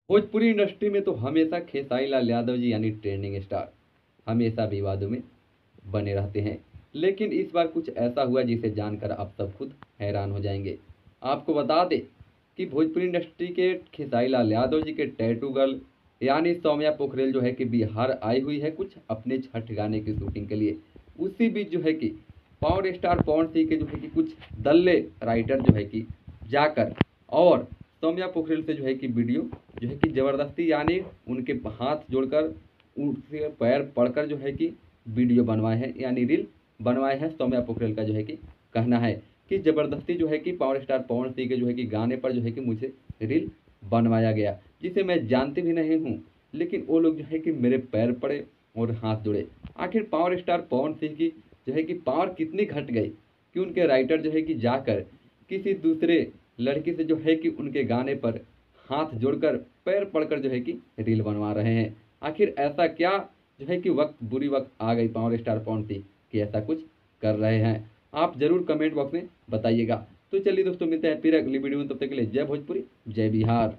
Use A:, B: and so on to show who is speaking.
A: Bhojpuri industry में तो हमेशा खेसारी लाल यादव जी यानी ट्रेंडिंग स्टार हमेशा विवादों में बने रहते हैं। लेकिन इस बार कुछ ऐसा हुआ जिसे जानकर आप सब खुद हैरान हो जाएंगे। आपको बता दें कि भोजपुरी इंडस्ट्री के खेसारी लाल यादव जी के टैटू गर्ल यानी सौम्या पोखरेल जो है कि बिहार आई हुई है कुछ अपने छठ गाने की शूटिंग के लिए। उसी बीच जो है कि पावर स्टार पवन सिंह के जो है कि कुछ दल्ले राइटर जो है कि जाकर और सौम्या पोखरेल से जो है कि वीडियो जो है कि ज़बरदस्ती यानी उनके हाथ जोड़कर उनके पैर पड़कर जो है कि वीडियो बनवाए हैं यानी रील बनवाए हैं। सौम्या पोखरेल का जो है कि कहना है कि ज़बरदस्ती जो है कि पावर स्टार पवन सिंह के जो है कि गाने पर जो है कि मुझे रील बनवाया गया जिसे मैं जानती भी नहीं हूँ। लेकिन वो लोग जो है कि मेरे पैर पड़े और हाथ जुड़े। आखिर पावर स्टार पवन सिंह की जो है कि पावर कितनी घट गई कि उनके राइटर जो है कि जाकर किसी दूसरे लड़की से जो है कि उनके गाने पर हाथ जोड़कर पैर पड़कर जो है कि रील बनवा रहे हैं। आखिर ऐसा क्या जो है कि बुरी वक्त आ गई पावर स्टार पवन सिंह कि ऐसा कुछ कर रहे हैं। आप जरूर कमेंट बॉक्स में बताइएगा। तो चलिए दोस्तों मिलते हैं फिर अगली वीडियो में, तब तक के लिए जय भोजपुरी जय बिहार।